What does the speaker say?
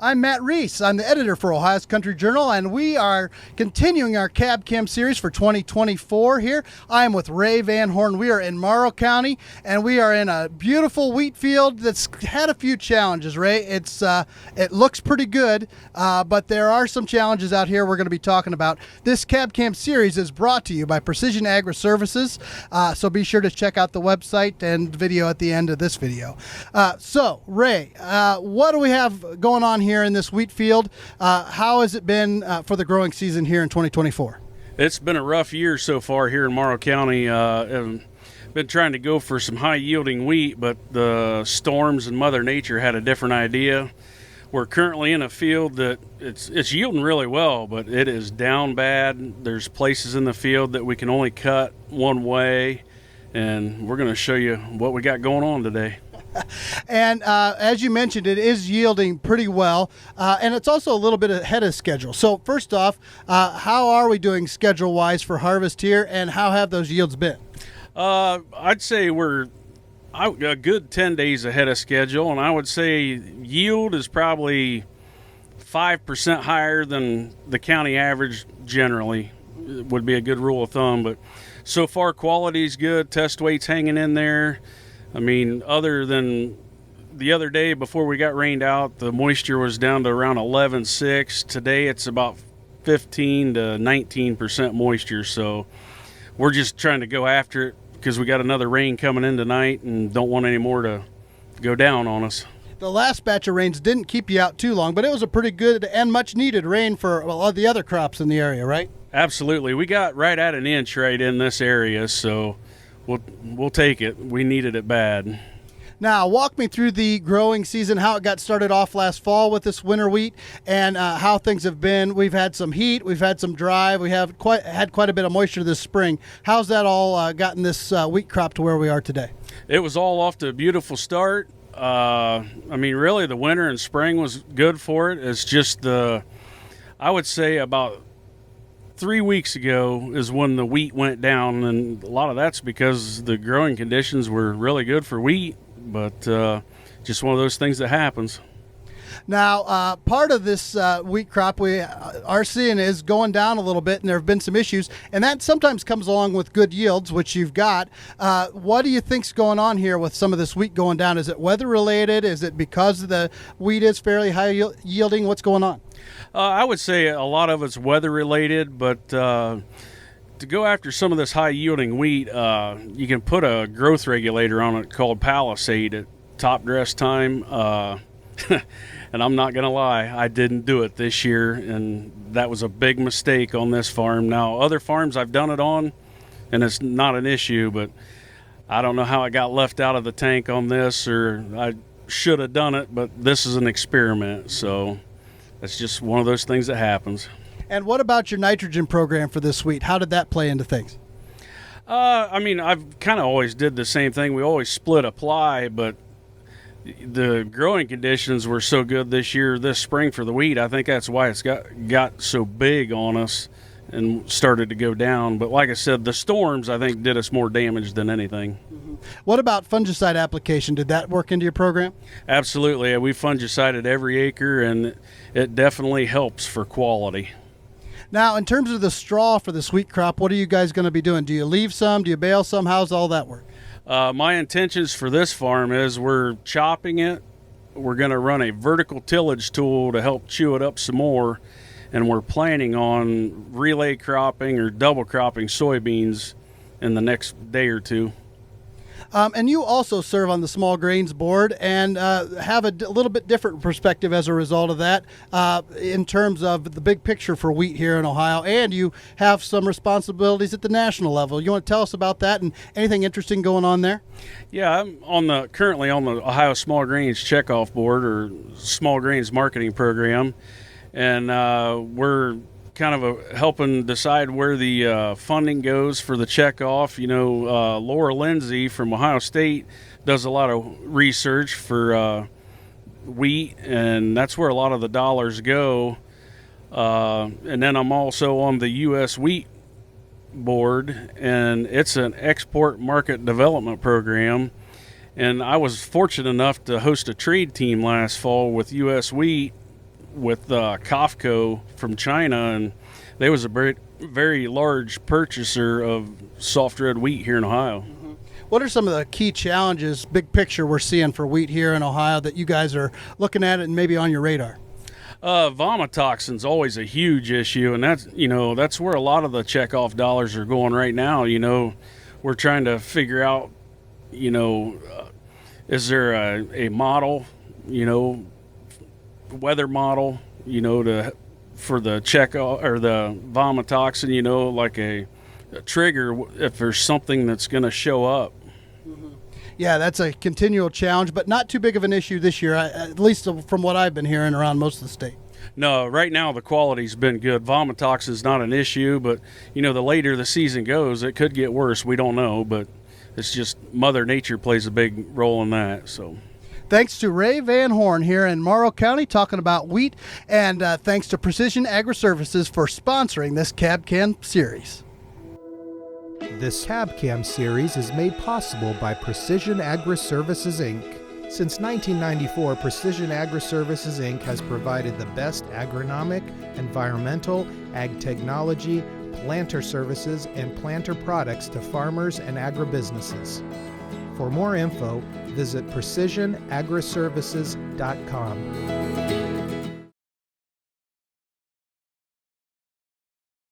I'm Matt Reese. I'm the editor for Ohio's Country Journal, and we are continuing our Cab Cam series for 2024 here. I am with Ray Van Horn. We are in Morrow County, and we are in a beautiful wheat field that's had a few challenges, Ray. It looks pretty good, but there are some challenges out here we're going to be talking about. This Cab Cam series is brought to you by Precision Agri Services, so be sure to check out the website and video at the end of this video. So, Ray, what do we have going on here in this wheat field? How has it been for the growing season here in 2024? It's been a rough year so far here in Morrow County. Been trying to go for some high yielding wheat, but the storms and Mother Nature had a different idea. We're currently in a field that it's yielding really well, but it is down bad. There's places in the field that we can only cut one way, and we're going to show you what we got going on today. And as you mentioned, it is yielding pretty well, and it's also a little bit ahead of schedule. So first off, how are we doing schedule-wise for harvest here, and how have those yields been? I'd say we're a good 10 days ahead of schedule, and I would say yield is probably 5% higher than the county average generally. It would be a good rule of thumb, but so far quality is good, test weight's hanging in there. I mean, other than the other day before we got rained out, the moisture was down to around 11.6. Today it's about 15 to 19% moisture, so we're just trying to go after it because we got another rain coming in tonight and don't want any more to go down on us. The last batch of rains didn't keep you out too long, but it was a pretty good and much needed rain for a lot of the other crops in the area, right? Absolutely. We got right at an inch right in this area, so we'll take it. We needed it bad. Now, walk me through the growing season, how it got started off last fall with this winter wheat, and how things have been. We've had some heat, we've had some dry, we have had quite a bit of moisture this spring. How's that all gotten this wheat crop to where we are today? It was all off to a beautiful start. I mean, really, the winter and spring was good for it. It's just I would say about 3 weeks ago is when the wheat went down, and a lot of that's because the growing conditions were really good for wheat, but just one of those things that happens. Now, part of this wheat crop we are seeing is going down a little bit, and there have been some issues, and that sometimes comes along with good yields, which you've got. What do you think's going on here with some of this wheat going down? Is it weather related? Is it because the wheat is fairly high yielding? What's going on? I would say a lot of it's weather related, but to go after some of this high yielding wheat, you can put a growth regulator on it called Palisade at top dress time. And I'm not going to lie, I didn't do it this year, and that was a big mistake on this farm. Now, other farms I've done it on, and it's not an issue, but I don't know how it got left out of the tank on this, or I should have done it, but this is an experiment, so it's just one of those things that happens. And what about your nitrogen program for this wheat? How did that play into things? I mean, I've kind of always did the same thing. We always split apply, but the growing conditions were so good this spring for the wheat. I think that's why it's got so big on us and started to go down. But like I said, the storms, I think, did us more damage than anything. Mm-hmm. What about fungicide application? Did that work into your program? Absolutely. We fungicided every acre, and it definitely helps for quality. Now, in terms of the straw for this wheat crop, what are you guys going to be doing? Do you leave some? Do you bale some? How's all that work? My intentions for this farm is we're chopping it. We're going to run a vertical tillage tool to help chew it up some more, and we're planning on relay cropping or double cropping soybeans in the next day or two. And you also serve on the small grains board and have a little bit different perspective as a result of that in terms of the big picture for wheat here in Ohio. And you have some responsibilities at the national level. You want to tell us about that and anything interesting going on there? Yeah, I'm currently on the Ohio Small Grains Checkoff Board, or Small Grains Marketing Program, and we're kind of helping decide where the funding goes for the checkoff. You know, Laura Lindsay from Ohio State does a lot of research for wheat, and that's where a lot of the dollars go. And then I'm also on the U.S. Wheat Board, and it's an export market development program. And I was fortunate enough to host a trade team last fall with U.S. Wheat with Kofco from China, and they was a very, very large purchaser of soft red wheat here in Ohio. What are some of the key challenges, big picture, we're seeing for wheat here in Ohio that you guys are looking at and maybe on your radar? Vomitoxin's always a huge issue, and that's where a lot of the checkoff dollars are going right now. We're trying to figure out, is there a model, weather model, for the checkoff or the vomitoxin, like a trigger if there's something that's going to show up. Yeah, that's a continual challenge, but not too big of an issue this year, at least from what I've been hearing around most of the state. No, right now the quality's been good. Vomitoxin's not an issue, but the later the season goes, it could get worse. We don't know, but it's just Mother Nature plays a big role in that. So, thanks to Ray Van Horn here in Morrow County talking about wheat, and thanks to Precision Agri-Services for sponsoring this Cab Cam series. This Cab Cam series is made possible by Precision Agri-Services, Inc. Since 1994, Precision Agri-Services, Inc. has provided the best agronomic, environmental, ag technology, planter services, and planter products to farmers and agribusinesses. For more info, visit precisionagriservices.com.